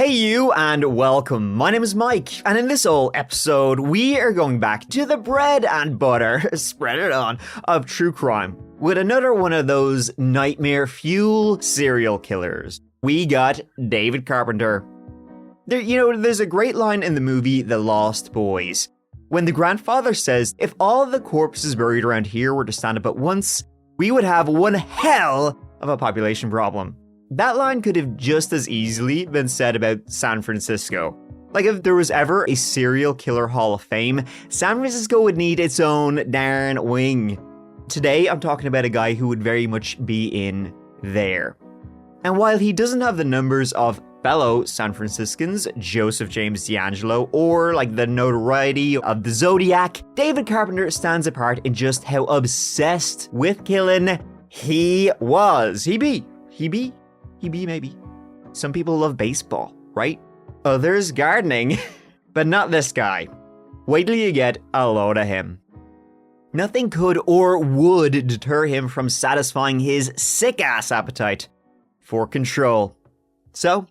Hey you, and welcome. My name is Mike, and in this old episode, we are going back to the bread and butter, spread it on, of true crime, with another one of those nightmare fuel serial killers. We got David Carpenter. There's a great line in the movie The Lost Boys, when the grandfather says, if all the corpses buried around here were to stand up at once, we would have one hell of a population problem. That line could have just as easily been said about San Francisco. Like, if there was ever a serial killer hall of fame, San Francisco would need its own darn wing. Today, I'm talking about a guy who would very much be in there. And while he doesn't have the numbers of fellow San Franciscans, Joseph James D'Angelo, or like the notoriety of the Zodiac, David Carpenter stands apart in just how obsessed with killing he was. He be, maybe. Some people love baseball, right? Others gardening, but not this guy. Wait till you get a load of him. Nothing could or would deter him from satisfying his sick-ass appetite for control. So,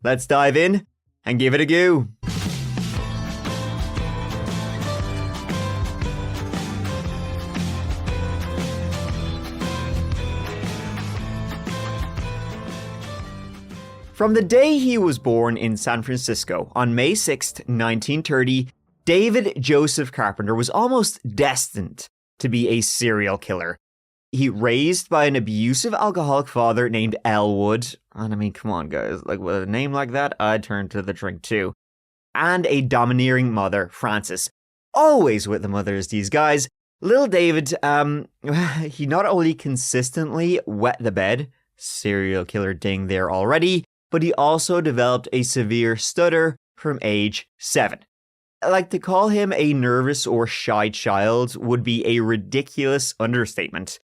let's dive in and give it a go. From the day he was born in San Francisco on May 6th, 1930, David Joseph Carpenter was almost destined to be a serial killer. He raised by an abusive alcoholic father named Elwood, and I mean, come on guys, like with a name like that, I'd turn to the drink too, and a domineering mother, Frances. Always with the mothers, these guys. Little David, he not only consistently wet the bed, serial killer ding there already, but he also developed a severe stutter from age 7. Like, to call him a nervous or shy child would be a ridiculous understatement.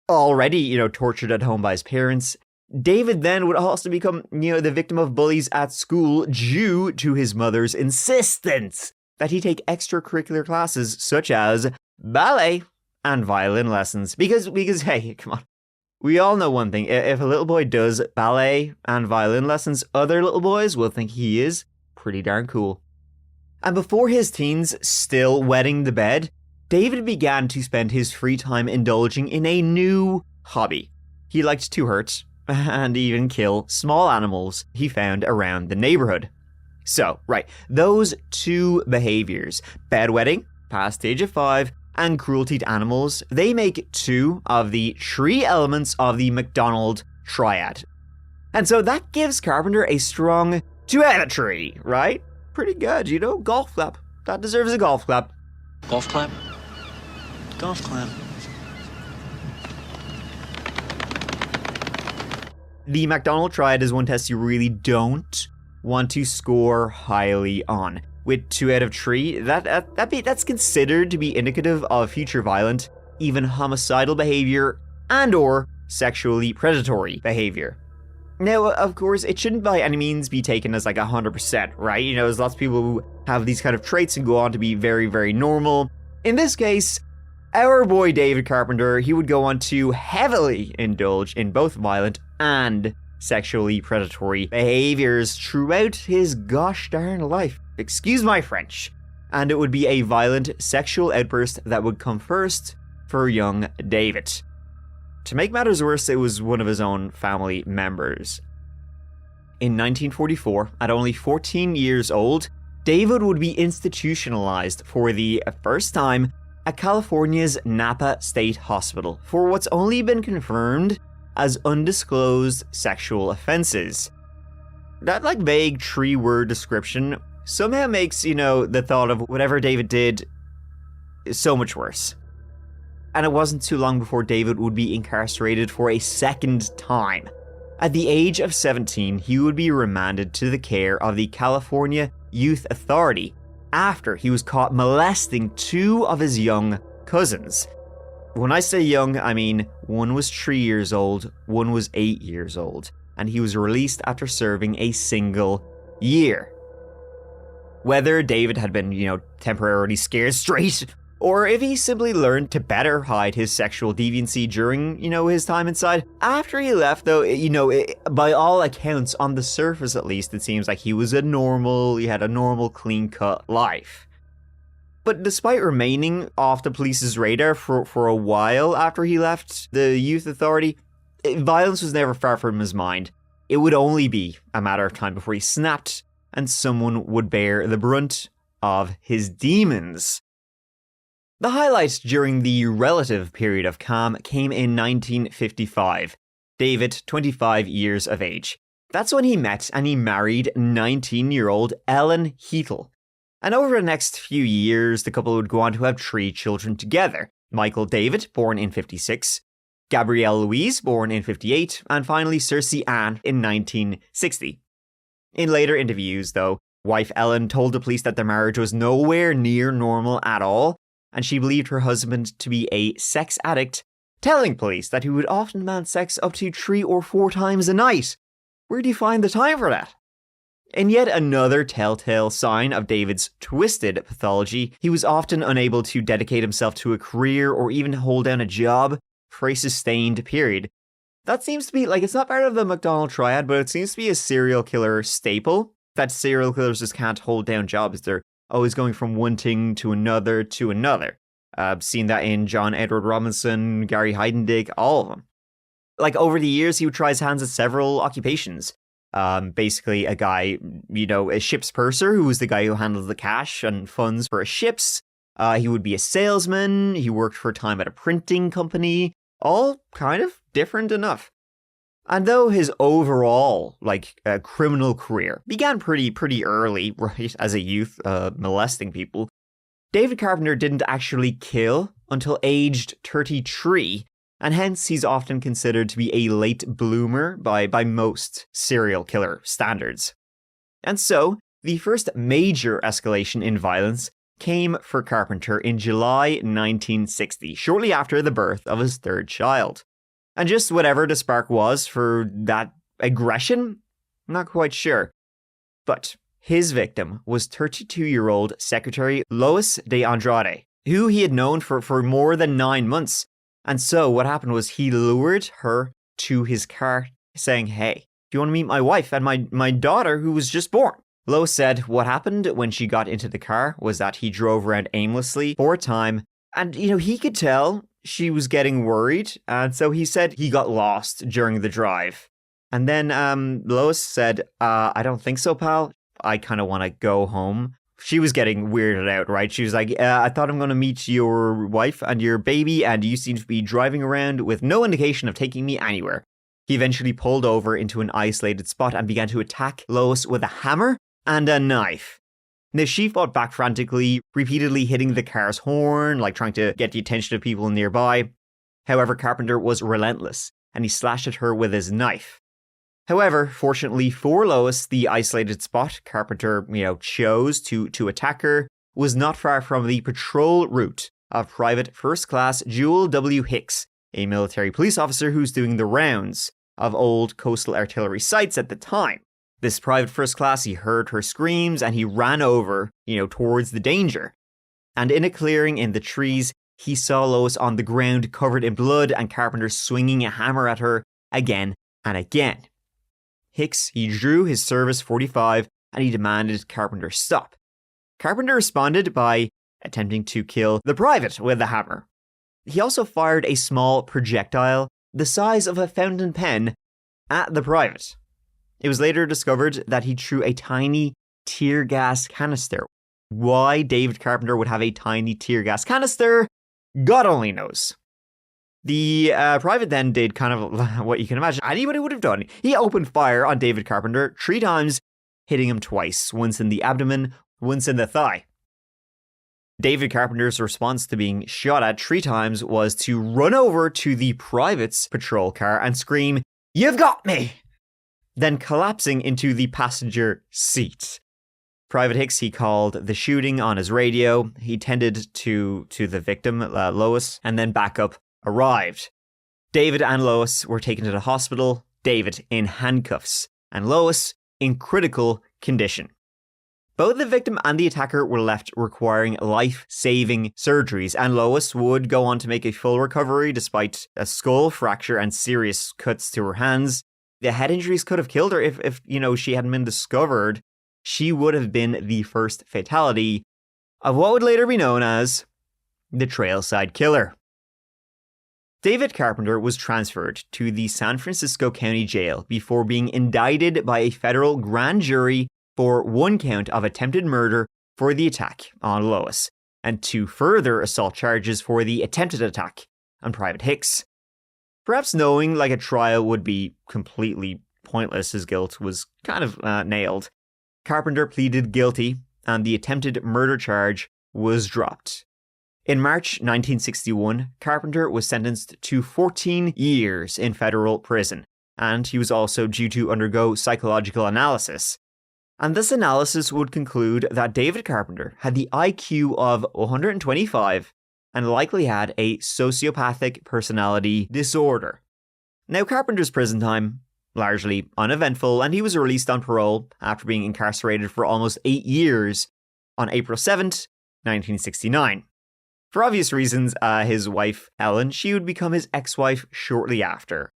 Already, tortured at home by his parents, David then would also become, the victim of bullies at school due to his mother's insistence that he take extracurricular classes such as ballet and violin lessons. Because, hey, come on. We all know one thing, if a little boy does ballet and violin lessons, other little boys will think he is pretty darn cool. And before his teens still wetting the bed, David began to spend his free time indulging in a new hobby. He liked to hurt and even kill small animals he found around the neighborhood. So, right, those two behaviors, bedwetting, past the age of 5, and cruelty to animals, they make two of the 3 elements of the McDonald triad. And so that gives Carpenter a strong 2 out of 3, right? Pretty good, golf clap. That deserves a golf clap. Golf clap? Golf clap. The McDonald triad is one test you really don't want to score highly on. With 2 out of 3, that's considered to be indicative of future violent, even homicidal behavior, and or sexually predatory behavior. Now, of course, it shouldn't by any means be taken as like 100%, right? There's lots of people who have these kind of traits and go on to be very, very normal. In this case, our boy David Carpenter, he would go on to heavily indulge in both violent and sexually predatory behaviors throughout his gosh darn life. Excuse my French. And it would be a violent sexual outburst that would come first for young David. To make matters worse, it was one of his own family members. In 1944, at only 14 years old, David would be institutionalized for the first time at California's Napa State Hospital for what's only been confirmed as undisclosed sexual offenses. That vague 3-word description somehow makes, the thought of whatever David did so much worse. And it wasn't too long before David would be incarcerated for a second time. At the age of 17, he would be remanded to the care of the California Youth Authority after he was caught molesting 2 of his young cousins. When I say young, I mean one was 3 years old, one was 8 years old, and he was released after serving a single year. Whether David had been, temporarily scared straight or if he simply learned to better hide his sexual deviancy during, his time inside. After he left, though, by all accounts, on the surface at least, it seems like he had a normal, clean-cut life. But despite remaining off the police's radar for a while after he left the youth authority, violence was never far from his mind. It would only be a matter of time before he snapped, and someone would bear the brunt of his demons. The highlight during the relative period of calm came in 1955. David, 25 years of age. That's when he met and he married 19-year-old Ellen Heatle. And over the next few years, the couple would go on to have 3 children together. Michael David, born in 56, Gabrielle Louise, born in 58, and finally Cersei Anne in 1960. In later interviews, though, wife Ellen told the police that their marriage was nowhere near normal at all, and she believed her husband to be a sex addict, telling police that he would often demand sex up to 3 or 4 times a night. Where do you find the time for that? In yet another telltale sign of David's twisted pathology, he was often unable to dedicate himself to a career or even hold down a job for a sustained period. That seems to be, it's not part of the McDonald triad, but it seems to be a serial killer staple, that serial killers just can't hold down jobs. They're always going from one thing to another to another. I've seen that in John Edward Robinson, Gary Heidendig, all of them. Over the years, he would try his hands at several occupations. Basically a guy, a ship's purser, who was the guy who handled the cash and funds for ships. He would be a salesman. He worked for a time at a printing company. All kind of different enough. And though his overall, criminal career began pretty early, right, as a youth, molesting people, David Carpenter didn't actually kill until aged 33, and hence he's often considered to be a late bloomer by most serial killer standards. And so, the first major escalation in violence came for Carpenter in July 1960, shortly after the birth of his 3rd child. And just whatever the spark was for that aggression, I'm not quite sure. But his victim was 32-year-old secretary Lois de Andrade, who he had known for more than 9 months. And so what happened was he lured her to his car saying, "Hey, do you want to meet my wife and my daughter who was just born?" Lois said what happened when she got into the car was that he drove around aimlessly for a time. And, he could tell she was getting worried. And so he said he got lost during the drive. And then Lois said, "I don't think so, pal. I kind of want to go home." She was getting weirded out, right? She was like, "I thought I'm going to meet your wife and your baby, and you seem to be driving around with no indication of taking me anywhere." He eventually pulled over into an isolated spot and began to attack Lois with a hammer and a knife. Now, she fought back frantically, repeatedly hitting the car's horn, trying to get the attention of people nearby. However, Carpenter was relentless, and he slashed at her with his knife. However, fortunately for Lois, the isolated spot Carpenter, chose to attack her was not far from the patrol route of Private First Class Jewel W. Hicks, a military police officer who's doing the rounds of old coastal artillery sites at the time. This Private First Class, he heard her screams and he ran over, towards the danger. And in a clearing in the trees, he saw Lois on the ground covered in blood and Carpenter swinging a hammer at her again and again. Hicks, he drew his service 45 and he demanded Carpenter stop. Carpenter responded by attempting to kill the private with the hammer. He also fired a small projectile the size of a fountain pen at the private. It was later discovered that he threw a tiny tear gas canister. Why David Carpenter would have a tiny tear gas canister, God only knows. The private then did kind of what you can imagine anybody would have done. He opened fire on David Carpenter 3 times, hitting him twice, once in the abdomen, once in the thigh. David Carpenter's response to being shot at 3 times was to run over to the private's patrol car and scream, "You've got me!" Then collapsing into the passenger seat. Private Hicks, he called the shooting on his radio. He tended to the victim, Lois, and then backup arrived. David and Lois were taken to the hospital, David in handcuffs, and Lois in critical condition. Both the victim and the attacker were left requiring life-saving surgeries, and Lois would go on to make a full recovery despite a skull fracture and serious cuts to her hands. The head injuries could have killed her if she hadn't been discovered. She would have been the first fatality of what would later be known as the Trailside Killer. David Carpenter was transferred to the San Francisco County Jail before being indicted by a federal grand jury for one count of attempted murder for the attack on Lois, and 2 further assault charges for the attempted attack on Private Hicks. Perhaps knowing a trial would be completely pointless, his guilt was kind of nailed. Carpenter pleaded guilty, and the attempted murder charge was dropped. In March 1961, Carpenter was sentenced to 14 years in federal prison, and he was also due to undergo psychological analysis. And this analysis would conclude that David Carpenter had the IQ of 125 and likely had a sociopathic personality disorder. Now, Carpenter's prison time, largely uneventful, and he was released on parole after being incarcerated for almost 8 years on April 7th, 1969. For obvious reasons, his wife, Ellen, she would become his ex-wife shortly after.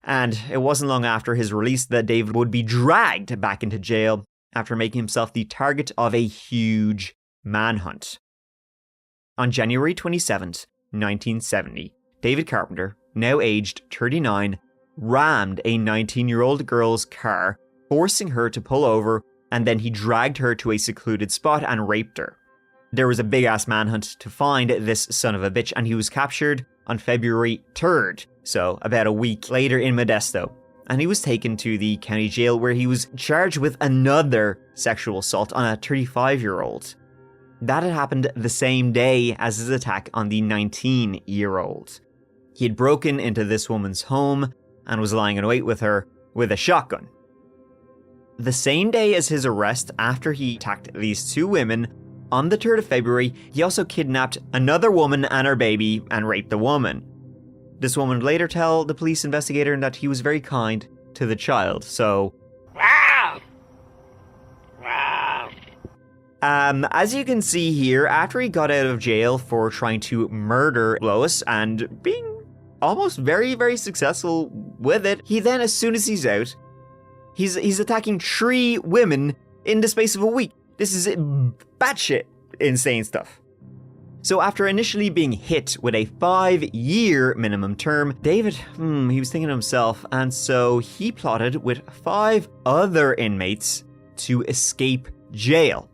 And it wasn't long after his release that David would be dragged back into jail after making himself the target of a huge manhunt. On January 27th, 1970, David Carpenter, now aged 39, rammed a 19-year-old girl's car, forcing her to pull over, and then he dragged her to a secluded spot and raped her. There was a big-ass manhunt to find this son of a bitch, and he was captured on February 3rd, so about a week later in Modesto. And he was taken to the county jail where he was charged with another sexual assault on a 35-year-old. That had happened the same day as his attack on the 19-year-old. He had broken into this woman's home and was lying in wait with her with a shotgun. The same day as his arrest, after he attacked these 2 women, on the 3rd of February, he also kidnapped another woman and her baby and raped the woman. This woman would later tell the police investigator that he was very kind to the child, so... As you can see here, after he got out of jail for trying to murder Lois and being almost very, very successful with it, he then, as soon as he's out, he's attacking 3 women in the space of a week. This is batshit insane stuff. So after initially being hit with a 5-year minimum term, David, he was thinking to himself, and so he plotted with 5 other inmates to escape jail.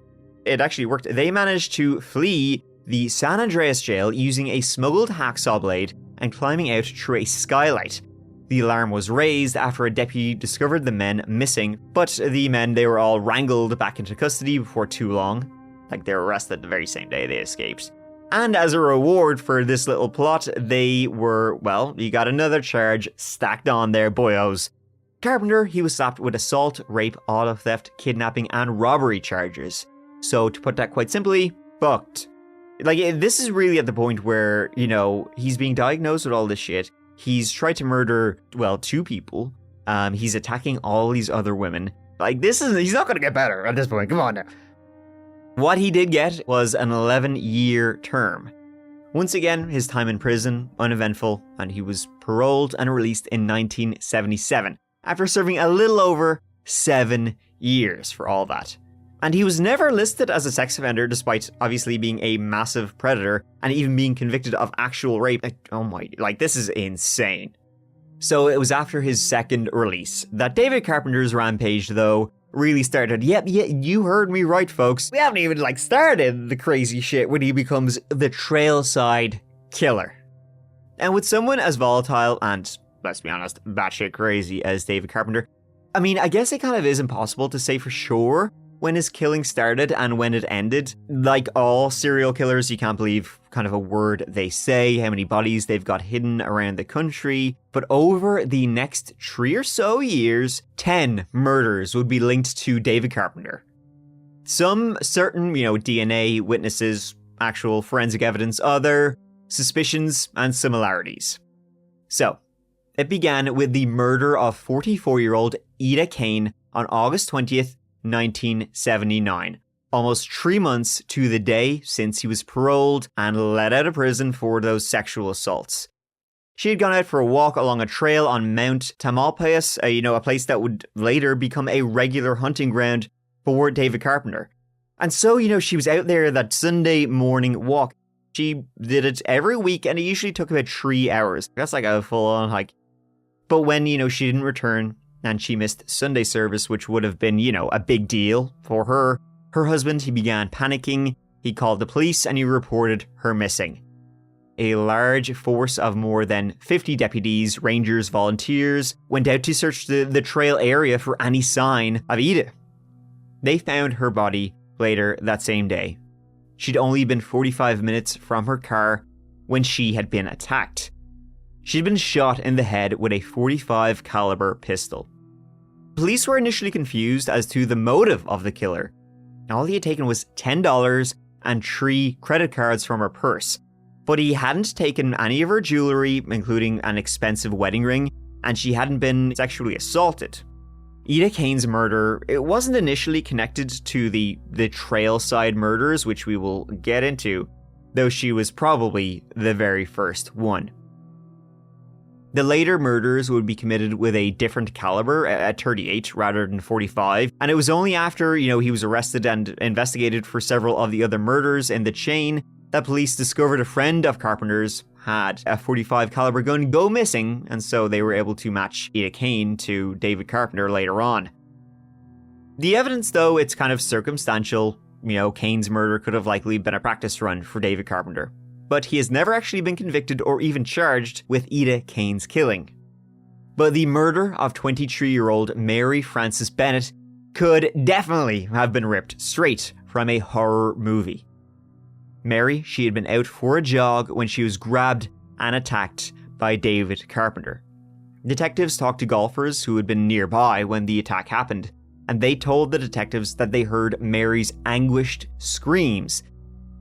It actually worked. They managed to flee the San Andreas jail using a smuggled hacksaw blade and climbing out through a skylight. The alarm was raised after a deputy discovered the men missing, but the men, they were all wrangled back into custody before too long. They were arrested the very same day they escaped. And as a reward for this little plot, they were, you got another charge stacked on there, boyos. Carpenter, he was slapped with assault, rape, auto theft, kidnapping, and robbery charges. So to put that quite simply, fucked. This is really at the point where, he's being diagnosed with all this shit. He's tried to murder, 2 people. He's attacking all these other women. He's not going to get better at this point. Come on now. What he did get was an 11-year term. Once again, his time in prison, uneventful, and he was paroled and released in 1977, after serving a little over 7 years for all that. And he was never listed as a sex offender, despite obviously being a massive predator and even being convicted of actual rape. This is insane. So it was after his second release that David Carpenter's rampage, though, really started. Yep, you heard me right, folks. We haven't even started the crazy shit when he becomes the Trailside Killer. And with someone as volatile and, let's be honest, batshit crazy as David Carpenter, I guess it kind of is impossible to say for sure when his killing started and when it ended. Like all serial killers, you can't believe kind of a word they say, how many bodies they've got hidden around the country. But over the next 3 or so years, 10 murders would be linked to David Carpenter. Some certain, DNA, witnesses, actual forensic evidence, other suspicions and similarities. So, it began with the murder of 44-year-old Ida Kane on August 20th, 1979, almost 3 months to the day since he was paroled and let out of prison for those sexual assaults. She had gone out for a walk along a trail on Mount Tamalpais, a place that would later become a regular hunting ground for David Carpenter. And so, she was out there that Sunday morning walk. She did it every week, and it usually took about 3 hours. That's like a full-on hike. But when, she didn't return, and she missed Sunday service, which would have been, a big deal for her husband, he began panicking. He called the police, and he reported her missing. A large force of more than 50 deputies, rangers, volunteers went out to search the trail area for any sign of Ida. They found her body later that same day. She'd only been 45 minutes from her car when she had been attacked. She'd been shot in the head with a .45 caliber pistol. Police were initially confused as to the motive of the killer. All he had taken was $10 and 3 credit cards from her purse, but he hadn't taken any of her jewelry, including an expensive wedding ring, and she hadn't been sexually assaulted. Ida Kane's murder, it wasn't initially connected to the Trailside murders, which we will get into, though she was probably the very first one. The later murders would be committed with a different caliber at 38 rather than 45, and it was only after, he was arrested and investigated for several of the other murders in the chain that police discovered a friend of Carpenter's had a .45 caliber gun go missing, and so they were able to match Ida Kane to David Carpenter later on. The evidence, though, it's kind of circumstantial. Kane's murder could have likely been a practice run for David Carpenter, but he has never actually been convicted or even charged with Ida Kane's killing. But the murder of 23-year-old Mary Frances Bennett could definitely have been ripped straight from a horror movie. Mary, she had been out for a jog when she was grabbed and attacked by David Carpenter. Detectives talked to golfers who had been nearby when the attack happened, and they told the detectives that they heard Mary's anguished screams,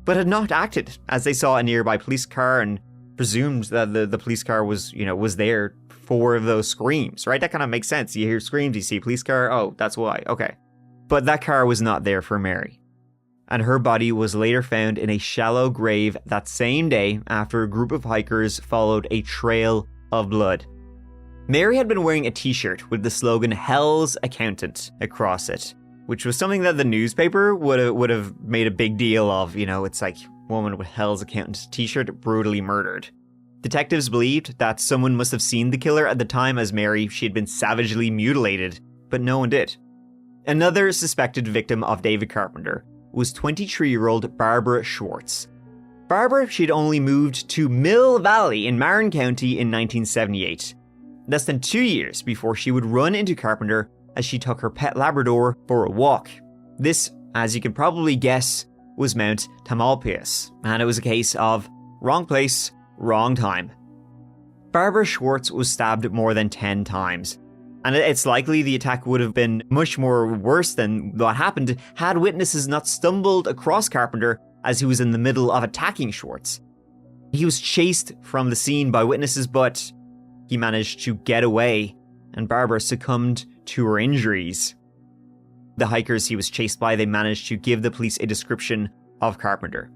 but had not acted, as they saw a nearby police car and presumed that the police car was there for those screams, right? That kind of makes sense. You hear screams, you see a police car, oh, that's why, okay. But that car was not there for Mary. And her body was later found in a shallow grave that same day after a group of hikers followed a trail of blood. Mary had been wearing a t-shirt with the slogan "Hell's Accountant" across it, which was something that the newspaper would have made a big deal of. It's like, woman with Hell's Accountant t-shirt brutally murdered. Detectives believed that someone must have seen the killer at the time, as Mary, she had been savagely mutilated, but no one did. Another suspected victim of David Carpenter was 23-year-old Barbara Schwartz. Barbara, she'd only moved to Mill Valley in Marin County in 1978, less than 2 years before she would run into Carpenter as she took her pet Labrador for a walk. This, as you can probably guess, was Mount Tamalpais, and it was a case of wrong place, wrong time. Barbara Schwartz was stabbed more than 10 times, and it's likely the attack would have been much more worse than what happened had witnesses not stumbled across Carpenter as he was in the middle of attacking Schwartz. He was chased from the scene by witnesses, but he managed to get away, and Barbara succumbed to her injuries. The hikers he was chased by, they managed to give the police a description of Carpenter.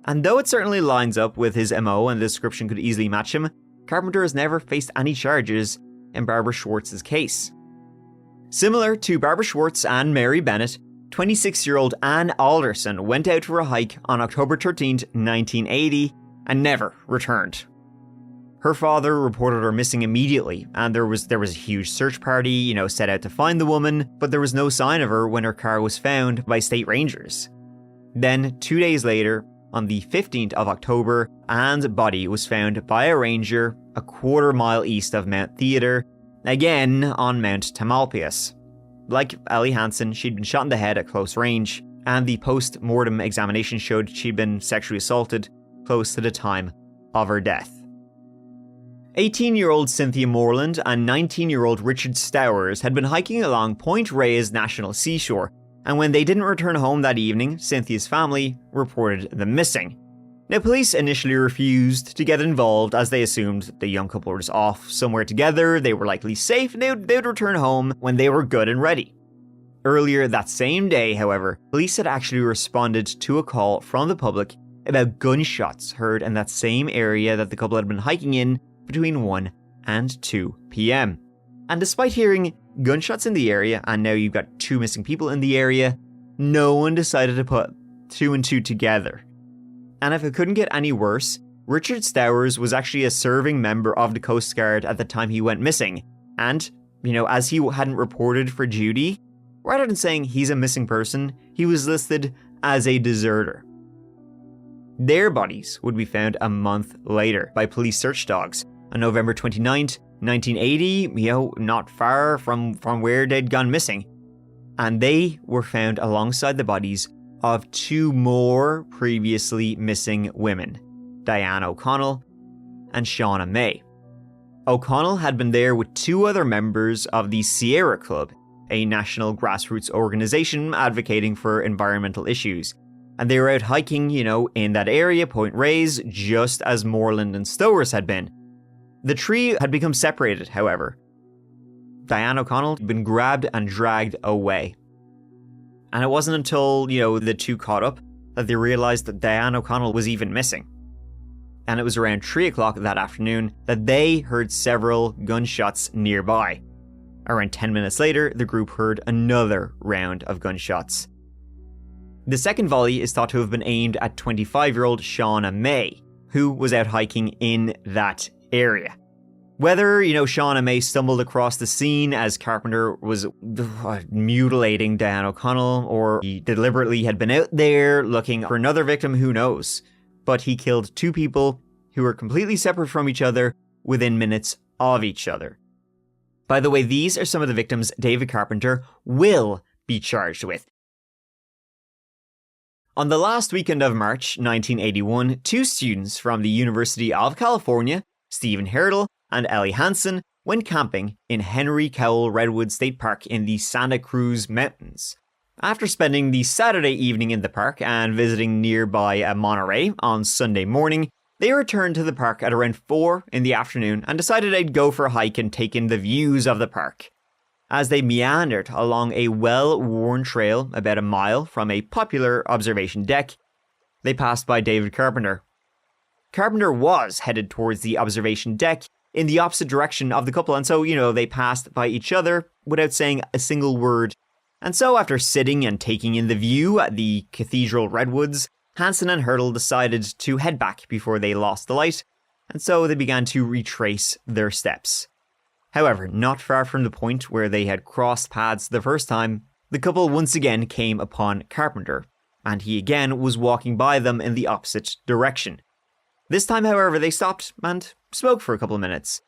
And though it certainly lines up with his MO and the description could easily match him, Carpenter has never faced any charges in Barbara Schwartz's case. Similar to Barbara Schwartz and Mary Bennett, 26-year-old Ann Alderson went out for a hike on October 13, 1980, and never returned. Her father reported her missing immediately, and there was a huge search party, set out to find the woman, but there was no sign of her when her car was found by state rangers. Then, 2 days later, on the 15th of October, Ann's body was found by a ranger a quarter-mile east of Mount Theatre, again on Mount Tamalpais. Like Ellie Hansen, she'd been shot in the head at close range, and the post-mortem examination showed she'd been sexually assaulted close to the time of her death. 18-year-old Cynthia Moreland and 19-year-old Richard Stowers had been hiking along Point Reyes National Seashore, and when they didn't return home that evening, Cynthia's family reported them missing. Now, police initially refused to get involved as they assumed the young couple were just off somewhere together, they were likely safe, and they would return home when they were good and ready. Earlier that same day, however, police had actually responded to a call from the public about gunshots heard in that same area that the couple had been hiking in between 1 and 2 p.m. And despite hearing gunshots in the area, and now you've got 2 missing people in the area, no one decided to put 2 and 2 together. And if it couldn't get any worse, Richard Stowers was actually a serving member of the Coast Guard at the time he went missing. And, as he hadn't reported for duty, rather than saying he's a missing person, he was listed as a deserter. Their bodies would be found a month later by police search dogs on November 29th, 1980, not far from where they'd gone missing. And they were found alongside the bodies of 2 more previously missing women, Diane O'Connell and Shauna May. O'Connell had been there with 2 other members of the Sierra Club, a national grassroots organization advocating for environmental issues. And they were out hiking, in that area, Point Reyes, just as Moreland and Stowers had been. The trio had become separated, however. Diane O'Connell had been grabbed and dragged away. And it wasn't until, the 2 caught up that they realized that Diane O'Connell was even missing. And it was around 3 o'clock that afternoon that they heard several gunshots nearby. Around 10 minutes later, the group heard another round of gunshots. The second volley is thought to have been aimed at 25-year-old Shauna May, who was out hiking in that area. Whether, Shauna May stumbled across the scene as Carpenter was mutilating Diane O'Connell, or he deliberately had been out there looking for another victim, who knows? But he killed 2 people who were completely separate from each other within minutes of each other. By the way, these are some of the victims David Carpenter will be charged with. On the last weekend of March 1981, 2 students from the University of California, Stephen Hurdle and Ellie Hansen, went camping in Henry Cowell Redwood State Park in the Santa Cruz Mountains. After spending the Saturday evening in the park and visiting nearby Monterey on Sunday morning, they returned to the park at around 4 in the afternoon and decided they'd go for a hike and take in the views of the park. As they meandered along a well-worn trail about a mile from a popular observation deck, they passed by David Carpenter. Carpenter was headed towards the observation deck in the opposite direction of the couple, and so, they passed by each other without saying a single word. And so, after sitting and taking in the view at the Cathedral Redwoods, Hansen and Hurdle decided to head back before they lost the light, and so they began to retrace their steps. However, not far from the point where they had crossed paths the first time, the couple once again came upon Carpenter, and he again was walking by them in the opposite direction. This time, however, they stopped and spoke for a couple of minutes.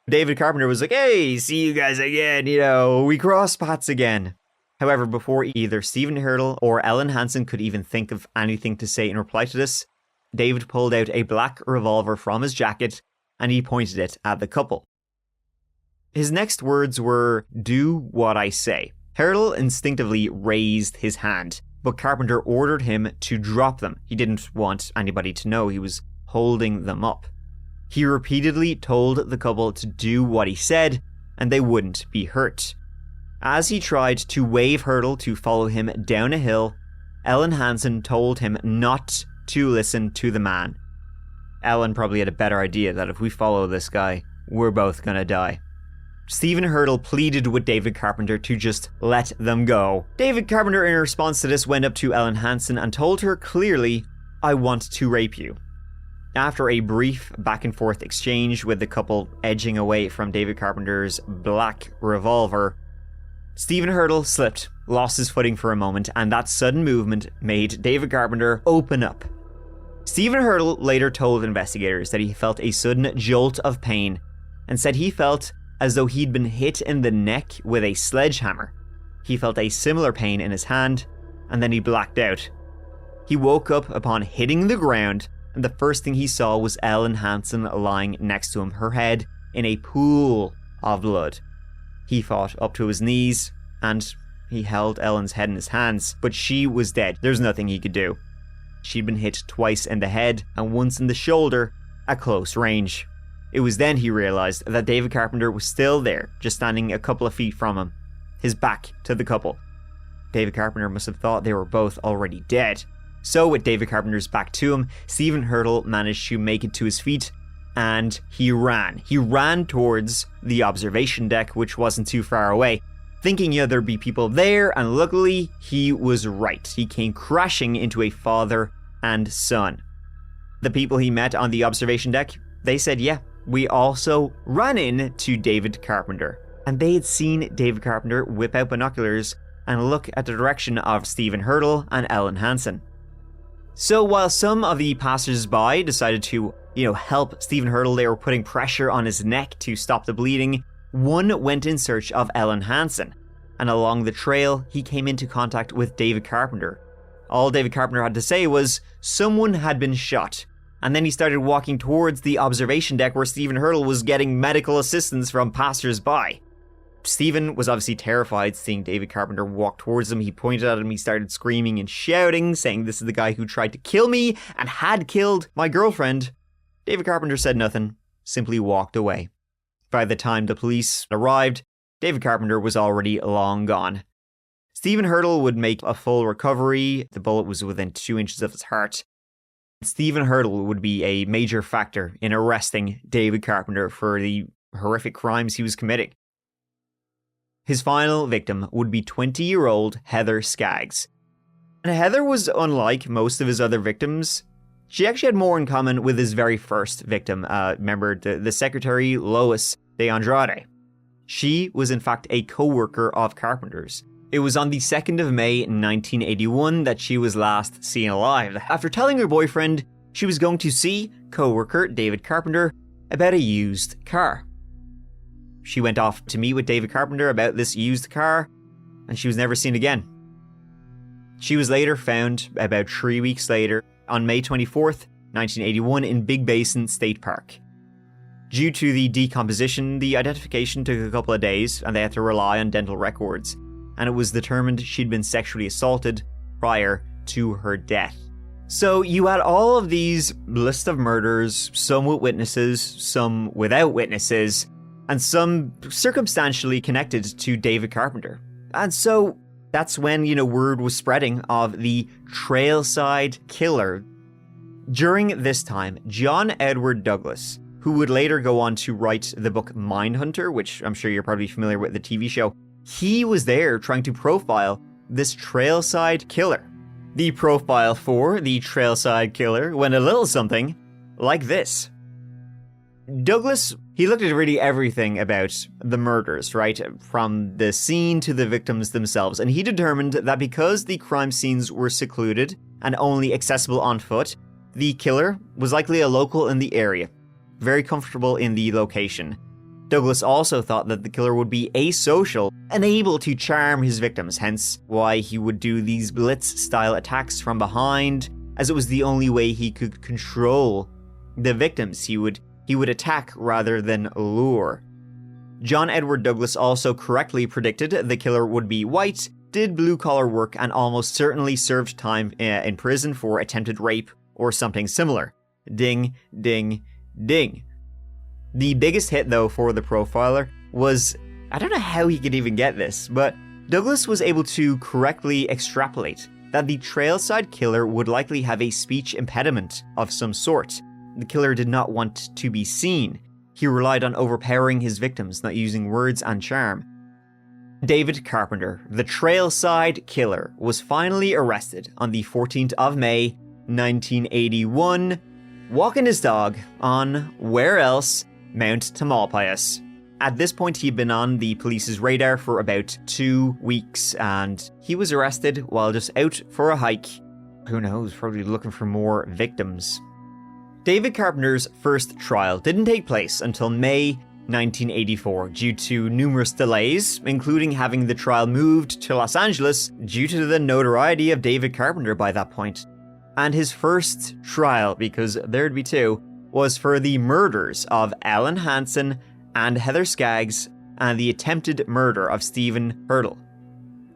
David Carpenter was like, "Hey, see you guys again, we crossed paths again." However, before either Stephen Hurdle or Ellen Hansen could even think of anything to say in reply to this, David pulled out a black revolver from his jacket and he pointed it at the couple. His next words were, "Do what I say." Hurdle instinctively raised his hand, but Carpenter ordered him to drop them. He didn't want anybody to know he was holding them up. He repeatedly told the couple to do what he said, and they wouldn't be hurt. As he tried to wave Hurdle to follow him down a hill, Ellen Hansen told him not to listen to the man. Ellen probably had a better idea that if we follow this guy, we're both gonna die. Stephen Hurdle pleaded with David Carpenter to just let them go. David Carpenter, in response to this, went up to Ellen Hansen and told her clearly, "I want to rape you." After a brief back and forth exchange with the couple edging away from David Carpenter's black revolver, Stephen Hurdle slipped, lost his footing for a moment, and that sudden movement made David Carpenter open up. Stephen Hurdle later told investigators that he felt a sudden jolt of pain and said he felt as though he'd been hit in the neck with a sledgehammer. He felt a similar pain in his hand, and then he blacked out. He woke up upon hitting the ground, and the first thing he saw was Ellen Hansen lying next to him, her head in a pool of blood. He fought up to his knees, and he held Ellen's head in his hands, but she was dead. There's nothing he could do. She'd been hit twice in the head, and once in the shoulder, at close range. It was then he realized that David Carpenter was still there, just standing a couple of feet from him, his back to the couple. David Carpenter must have thought they were both already dead. So with David Carpenter's back to him, Stephen Hurdle managed to make it to his feet, and he ran. He ran towards the observation deck, which wasn't too far away, thinking there'd be people there, and luckily he was right. He came crashing into a father and son. The people he met on the observation deck, they said, yeah, we also ran into David Carpenter. And they had seen David Carpenter whip out binoculars and look at the direction of Stephen Hurdle and Ellen Hansen. So while some of the passers-by decided to, help Stephen Hurdle, they were putting pressure on his neck to stop the bleeding, one went in search of Ellen Hansen. And along the trail, he came into contact with David Carpenter. All David Carpenter had to say was, someone had been shot. And then he started walking towards the observation deck where Stephen Hurdle was getting medical assistance from passers-by. Stephen was obviously terrified seeing David Carpenter walk towards him. He pointed at him, he started screaming and shouting, saying this is the guy who tried to kill me and had killed my girlfriend. David Carpenter said nothing, simply walked away. By the time the police arrived, David Carpenter was already long gone. Stephen Hurdle would make a full recovery. The bullet was within 2 inches of his heart. Stephen Hurdle would be a major factor in arresting David Carpenter for the horrific crimes he was committing. His final victim would be 20-year-old Heather Skaggs. And Heather was unlike most of his other victims. She actually had more in common with his very first victim, remember the secretary Lois de Andrade. She was in fact a co-worker of Carpenter's. It was on the 2nd of May 1981 that she was last seen alive, after telling her boyfriend she was going to see co-worker David Carpenter about a used car. She went off to meet with David Carpenter about this used car, and she was never seen again. She was later found about 3 weeks later, on May 24th, 1981 in Big Basin State Park. Due to the decomposition, the identification took a couple of days, and they had to rely on dental records, and it was determined she'd been sexually assaulted prior to her death. So you had all of these list of murders, some with witnesses, some without witnesses, and some circumstantially connected to David Carpenter. And so that's when, word was spreading of the Trailside killer. During this time, John Edward Douglas, who would later go on to write the book Manhunter, which I'm sure you're probably familiar with, the TV show, he was there trying to profile this Trailside killer. The profile for the Trailside killer went a little something like this. Douglas, he looked at really everything about the murders, right? From the scene to the victims themselves. And he determined that because the crime scenes were secluded and only accessible on foot, the killer was likely a local in the area, very comfortable in the location. Douglas also thought that the killer would be asocial and able to charm his victims, hence why he would do these blitz-style attacks from behind, as it was the only way he could control the victims. He would attack rather than lure. John Edward Douglas also correctly predicted the killer would be white, did blue-collar work, and almost certainly served time in prison for attempted rape or something similar. Ding, ding, ding. The biggest hit, though, for the profiler was, I don't know how he could even get this, but Douglas was able to correctly extrapolate that the Trailside killer would likely have a speech impediment of some sort. The killer did not want to be seen. He relied on overpowering his victims, not using words and charm. David Carpenter, the Trailside killer, was finally arrested on the 14th of May, 1981, walking his dog on, where else, Mount Tamalpais. At this point, he'd been on the police's radar for about 2 weeks, and he was arrested while just out for a hike. Who knows, probably looking for more victims. David Carpenter's first trial didn't take place until May 1984 due to numerous delays, including having the trial moved to Los Angeles due to the notoriety of David Carpenter by that point. And his first trial, because there'd be two, was for the murders of Ellen Hansen and Heather Skaggs and the attempted murder of Stephen Hurdle.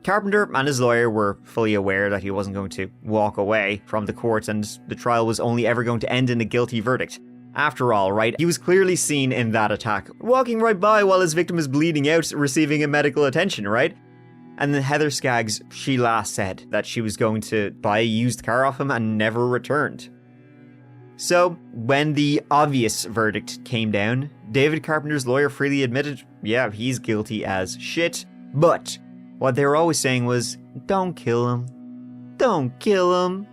Carpenter and his lawyer were fully aware that he wasn't going to walk away from the court and the trial was only ever going to end in a guilty verdict. After all, right, he was clearly seen in that attack, walking right by while his victim is bleeding out, receiving a medical attention, right? And then Heather Skaggs, she last said that she was going to buy a used car off him and never returned. So, when the obvious verdict came down, David Carpenter's lawyer freely admitted, yeah, he's guilty as shit. But what they were always saying was, don't kill him. Don't kill him.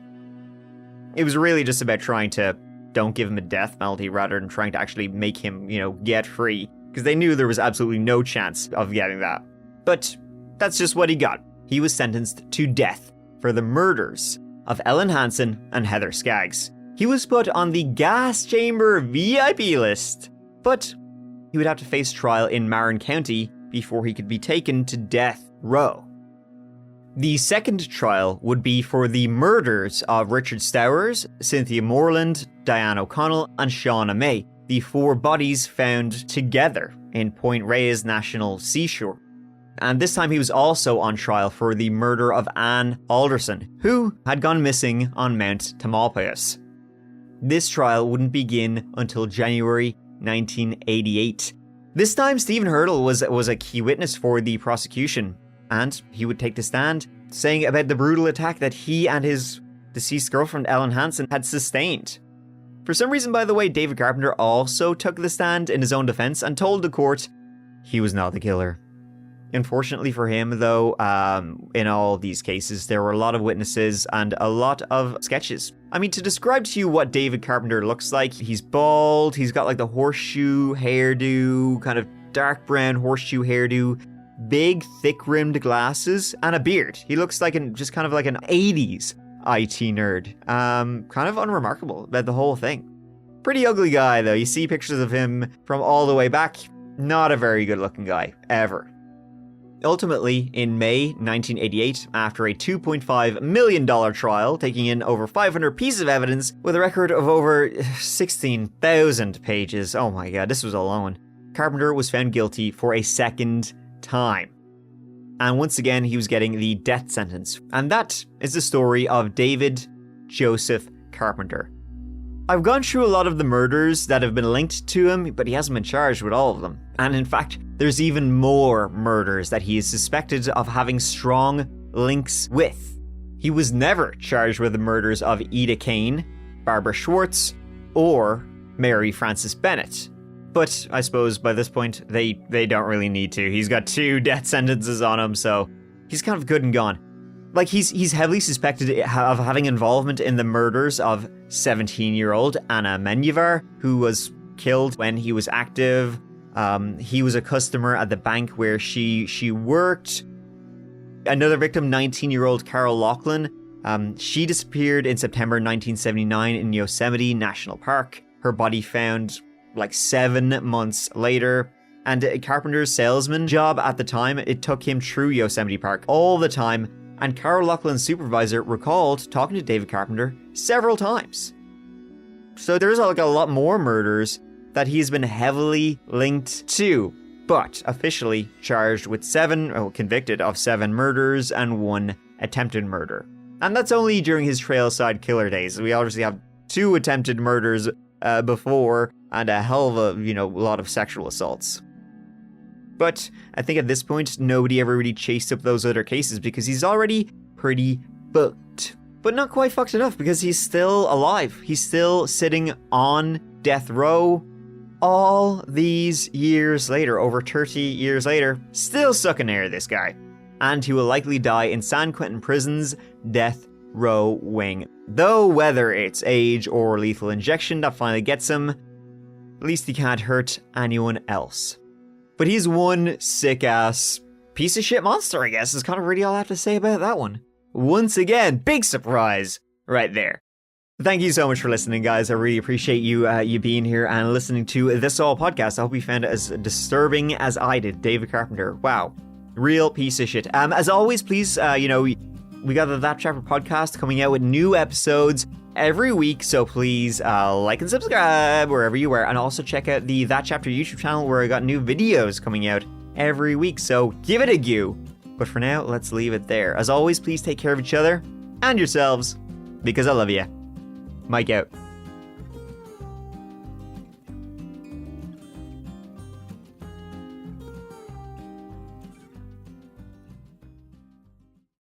It was really just about trying to don't give him a death penalty rather than trying to actually make him, get free. Because they knew there was absolutely no chance of getting that. But that's just what he got. He was sentenced to death for the murders of Ellen Hansen and Heather Skaggs. He was put on the gas chamber VIP list, but he would have to face trial in Marin County before he could be taken to death row. The second trial would be for the murders of Richard Stowers, Cynthia Moreland, Diane O'Connell, and Shauna May, the 4 bodies found together in Point Reyes National Seashore. And this time he was also on trial for the murder of Anne Alderson, who had gone missing on Mount Tamalpais. This trial wouldn't begin until January 1988. This time Stephen Hurdle was a key witness for the prosecution, and he would take the stand, saying about the brutal attack that he and his deceased girlfriend Ellen Hansen had sustained. For some reason, by the way, David Carpenter also took the stand in his own defense and told the court he was not the killer. Unfortunately for him, though, in all these cases, there were a lot of witnesses and a lot of sketches. I mean, to describe to you what David Carpenter looks like, he's bald, he's got like the horseshoe hairdo, kind of dark brown horseshoe hairdo, big, thick-rimmed glasses, and a beard. He looks like just kind of like an 80s IT nerd. Kind of unremarkable about the whole thing. Pretty ugly guy, though. You see pictures of him from all the way back. Not a very good-looking guy, ever. Ultimately, in May 1988, after a $2.5 million trial, taking in over 500 pieces of evidence with a record of over 16,000 pages, oh my god, this was a long one, Carpenter was found guilty for a second time. And once again, he was getting the death sentence. And that is the story of David Joseph Carpenter. I've gone through a lot of the murders that have been linked to him, but he hasn't been charged with all of them. And in fact, there's even more murders that he is suspected of having strong links with. He was never charged with the murders of Ida Kane, Barbara Schwartz, or Mary Frances Bennett. But I suppose by this point, they don't really need to. He's got 2 death sentences on him, so he's kind of good and gone. Like, he's heavily suspected of having involvement in the murders of 17-year-old Anna Menjivar, who was killed when he was active. He was a customer at the bank where she worked. Another victim, 19-year-old Carol Laughlin, she disappeared in September 1979 in Yosemite National Park. Her body found like 7 months later. And Carpenter's salesman job at the time, it took him through Yosemite Park all the time. And Carol Laughlin's supervisor recalled talking to David Carpenter several times. So there's like a lot more murders that he's been heavily linked to, but officially charged with convicted of 7 murders and 1 attempted murder. And that's only during his Trailside killer days. We obviously have 2 attempted murders before and a hell of a lot of sexual assaults. But I think at this point, nobody ever really chased up those other cases because he's already pretty fucked. But not quite fucked enough because he's still alive. He's still sitting on death row all these years later, over 30 years later, still sucking air, this guy. And he will likely die in San Quentin Prison's death row wing. Though whether it's age or lethal injection that finally gets him, at least he can't hurt anyone else. But he's one sick-ass piece of shit monster, I guess, is kind of really all I have to say about that one. Once again, big surprise right there. Thank you so much for listening, guys. I really appreciate you being here and listening to This All podcast. I hope you found it as disturbing as I did. David Carpenter. Wow. Real piece of shit. As always, please, we got the That Chapter podcast coming out with new episodes every week, so please like and subscribe wherever you are, and also check out the That Chapter YouTube channel where I got new videos coming out every week, so give it a go. But for now, let's leave it there. As always, please take care of each other and yourselves, because I love you. Mike out.